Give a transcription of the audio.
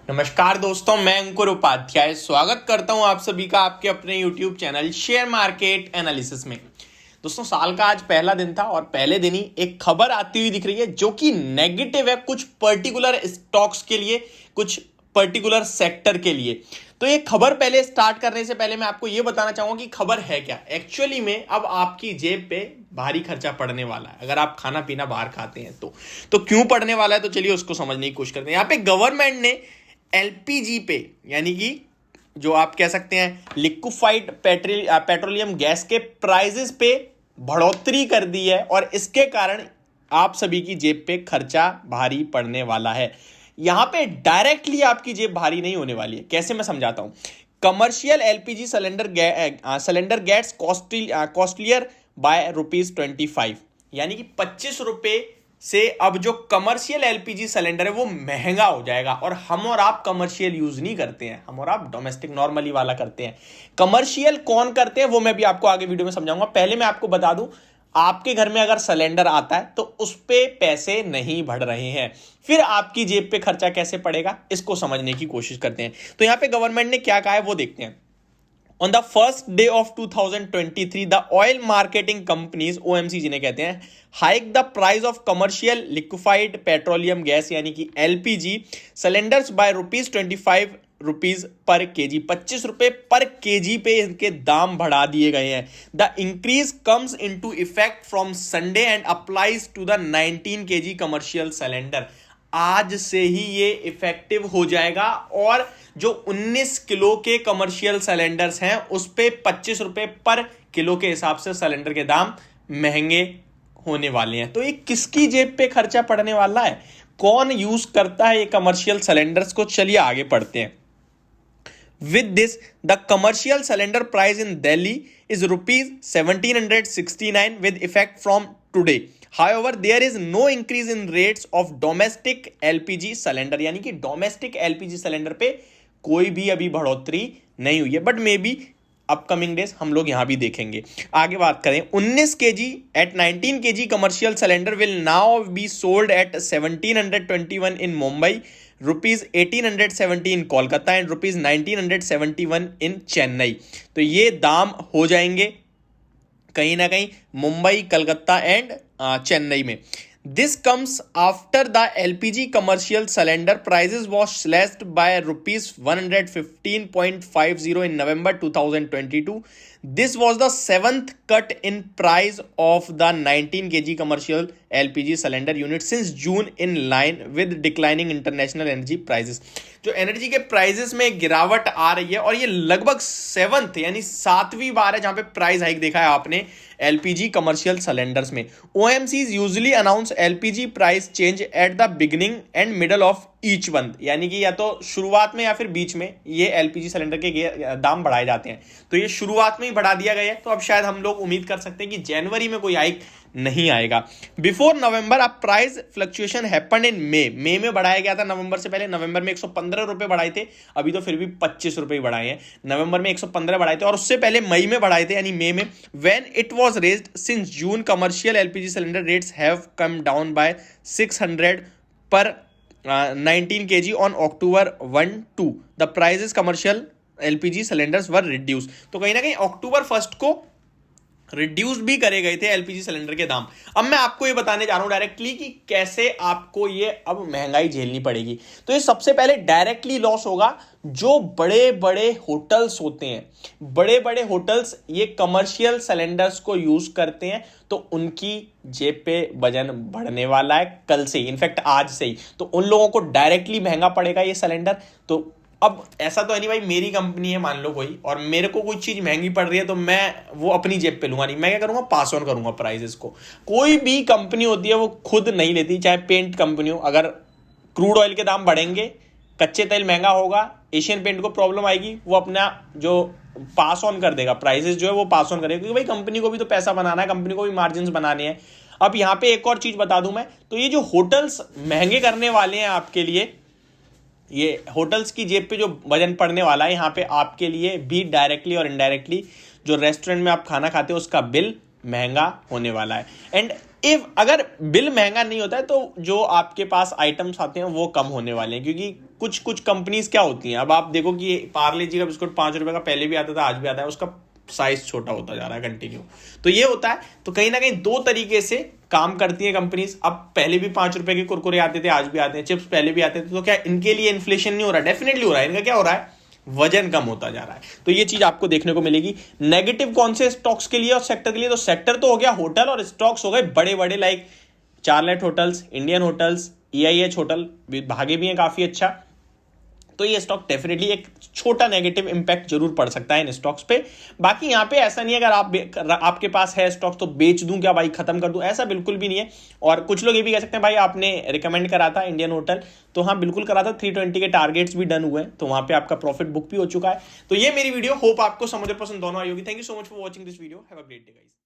नमस्कार दोस्तों, मैं अंकुर उपाध्याय स्वागत करता हूं आप सभी का आपके अपने YouTube channel share market analysis में। दोस्तों, साल का आज पहला दिन था और पहले दिन ही एक खबर आती हुई दिख रही है जो कि नेगेटिव है कुछ पर्टिकुलर स्टॉक्स के लिए, कुछ पर्टिकुलर सेक्टर के लिए। तो ये खबर पहले स्टार्ट करने से पहले मैं आपको ये बताना चाहूंगा कि खबर है क्या। एक्चुअली में अब आपकी जेब पे भारी खर्चा पड़ने वाला है अगर आप खाना पीना बाहर खाते हैं तो क्यों पड़ने वाला है, तो चलिए उसको समझने की कोशिश करते हैं। यहाँ पे गवर्नमेंट ने एलपीजी पे, यानी कि जो आप कह सकते हैं लिक्विफाइड पेट्रोलियम गैस के प्राइजेस पे बढ़ोतरी कर दी है और इसके कारण आप सभी की जेब पे खर्चा भारी पड़ने वाला है। यहां पे डायरेक्टली आपकी जेब भारी नहीं होने वाली है। कैसे, मैं समझाता हूं। Commercial LPG cylinder gets costlier by ₹25, यानी कि 25 रुपए से अब जो कमर्शियल एलपीजी सिलेंडर है वो महंगा हो जाएगा। और हम और आप कमर्शियल यूज नहीं करते हैं, हम और आप डोमेस्टिक नॉर्मली वाला करते हैं। कमर्शियल कौन करते हैं वो मैं भी आपको आगे वीडियो में समझाऊंगा। पहले मैं आपको बता दूं, आपके घर में अगर सिलेंडर आता है तो उस पे पैसे नहीं बढ़ रहे हैं, फिर आपकी जेब पे खर्चा कैसे पड़ेगा इसको समझने की कोशिश करते हैं। तो यहां पे गवर्नमेंट ने क्या कहा है वो देखते हैं। On the first day of 2023, the oil marketing companies, OMC जिन्हें कहते हैं, hike the price of commercial liquefied petroleum gas यानी कि LPG cylinders by ₹25 पर केजी। 25 रुपए पर केजी पे इनके दाम बढ़ा दिए गए हैं। The increase comes into effect from Sunday and applies to the 19 kg commercial cylinder. आज से ही ये इफेक्टिव हो जाएगा और जो 19 किलो के कमर्शियल सिलेंडर्स हैं उस पे 25 रुपए पर किलो के हिसाब से सिलेंडर के दाम महंगे होने वाले हैं। तो ये किसकी जेब पे खर्चा पड़ने वाला है, कौन यूज करता है ये कमर्शियल सिलेंडर्स को, चलिए आगे पढ़ते हैं। With this, the commercial cylinder price in Delhi is ₹1,769 with effect from today. However, there is no increase in rates of domestic LPG cylinder, यानी कि डोमेस्टिक LPG सिलेंडर पे कोई भी अभी बढ़ोतरी नहीं हुई है, but maybe upcoming days हम लोग यहां भी देखेंगे। आगे बात करें, 19 kg at 19 kg commercial cylinder will now be sold at 1721 in Mumbai, ₹1870 in Kolkata and ₹1971 in Chennai. तो ये दाम हो जाएंगे कहीं ना कहीं मुंबई, कलकत्ता एंड चेन्नई में। This comes after the LPG commercial cylinder prices was slashed by ₹115.50 in November 2022. This was the 7th cut in price of the 19 kg commercial LPG cylinder unit since June, in line with declining international energy prices. जो energy के prices में गिरावट आ रही है और ये लगभग 7th यानी 7वीं बार है जहां पे प्राइस हाइक देखा है आपने एलपीजी कमर्शियल सिलेंडर्स में। OMCs usually announce LPG price change at the beginning and middle of each month, यानी कि या तो शुरुआत में या फिर बीच में ये एलपीजी सिलेंडर के दाम बढ़ाए जाते हैं। तो ये शुरुआत में ही बढ़ा दिया गया है, तो अब शायद हम लोग उम्मीद कर सकते हैं कि जनवरी में कोई हाइक नहीं आएगा। Before November a price fluctuation happened in May में बढ़ाया गया था। नवंबर से पहले नवंबर में 115 रुपए बढ़ाए थे, अभी तो फिर भी 25 रुपए बढ़ाए हैं। नवंबर में 115 बढ़ाए थे और उससे पहले मई में बढ़ाए थे, यानी मई में। When it was raised since June, commercial LPG cylinder rates have come down by 600 पर 19 kg on October 1-2 the prices commercial LPG cylinders were reduced। तो कहीं ना कहीं अक्टूबर 1 को रिड्यूस भी करे गए थे एलपीजी सिलेंडर के दाम। अब मैं आपको ये बताने जा रहा हूं डायरेक्टली कि कैसे आपको ये अब महंगाई झेलनी पड़ेगी। तो ये सबसे पहले डायरेक्टली लॉस होगा जो बड़े बड़े होटल्स होते हैं। बड़े बड़े होटल्स ये कमर्शियल सिलेंडर्स को यूज करते हैं, तो उनकी जेब पे वजन बढ़ने वाला है कल से, इनफैक्ट आज से ही। तो उन लोगों को डायरेक्टली महंगा पड़ेगा ये सिलेंडर। तो अब ऐसा तो नहीं भाई, मेरी कंपनी है मान लो कोई, और मेरे को कोई चीज महंगी पड़ रही है तो मैं वो अपनी जेब पे लूंगा नहीं, मैं क्या करूंगा, पास ऑन करूंगा प्राइसेस को। कोई भी कंपनी होती है वो खुद नहीं लेती, चाहे पेंट कंपनी हो। अगर क्रूड ऑयल के दाम बढ़ेंगे, कच्चे तेल महंगा होगा, एशियन पेंट को प्रॉब्लम आएगी, वो अपना जो पास ऑन कर देगा, प्राइसेस जो है वो पास ऑन करेगा, क्योंकि भाई कंपनी को भी तो पैसा बनाना है, कंपनी को भी मार्जिन बनाने हैं। अब यहाँ पे एक और चीज बता दूं मैं, तो ये जो होटल्स महंगे करने वाले हैं आपके लिए, ये होटल्स की जेब पे जो वजन पड़ने वाला है, यहाँ पे आपके लिए भी डायरेक्टली और इनडायरेक्टली जो रेस्टोरेंट में आप खाना खाते हो उसका बिल महंगा होने वाला है। एंड इफ अगर बिल महंगा नहीं होता है तो जो आपके पास आइटम्स आते हैं वो कम होने वाले हैं, क्योंकि कुछ कुछ कंपनीज क्या होती हैं, अब आप देखो कि पार्ले जी का बिस्कुट 5 रुपए का पहले भी आता था, आज भी आता है, उसका साइज छोटा होता जा रहा है कंटिन्यू। तो ये होता है, तो कहीं ना कहीं दो तरीके से काम करती है कंपनीज। अब पहले भी 5 रुपए के कुरकुरे आते थे, आज भी आते हैं, चिप्स पहले भी आते थे, तो क्या इनके लिए इन्फ्लेशन नहीं हो रहा? डेफिनेटली हो रहा है। इनका क्या हो रहा है? वजन कम होता जा रहा है। तो ये चीज आपको देखने को मिलेगी। नेगेटिव कौन से स्टॉक्स के लिए और सेक्टर के लिए? तो सेक्टर तो हो गया होटल, और स्टॉक्स हो गए बड़े बड़े, like Charlotte hotels, Indian hotels, EIH hotel भागे भी हैं काफी अच्छा। तो ये स्टॉक डेफिनेटली एक छोटा नेगेटिव इंपैक्ट जरूर पड़ सकता है इन स्टॉक्स पे। बाकी यहाँ पे ऐसा नहीं है अगर आपके पास है स्टॉक्स तो बेच दूं क्या भाई, खत्म कर दूं, ऐसा बिल्कुल भी नहीं है। और कुछ लोग ये भी कह सकते हैं भाई आपने रिकमेंड करा था इंडियन होटल, तो हाँ बिल्कुल करा था, 320 के टारगेट्स भी डन हुए हैं, तो वहां पे आपका प्रॉफिट बुक भी हो चुका है। तो ये मेरी वीडियो, होप आपको समझ और पसंद दोनों आई होगी। Thank you so much for watching this video. Have a great day guys.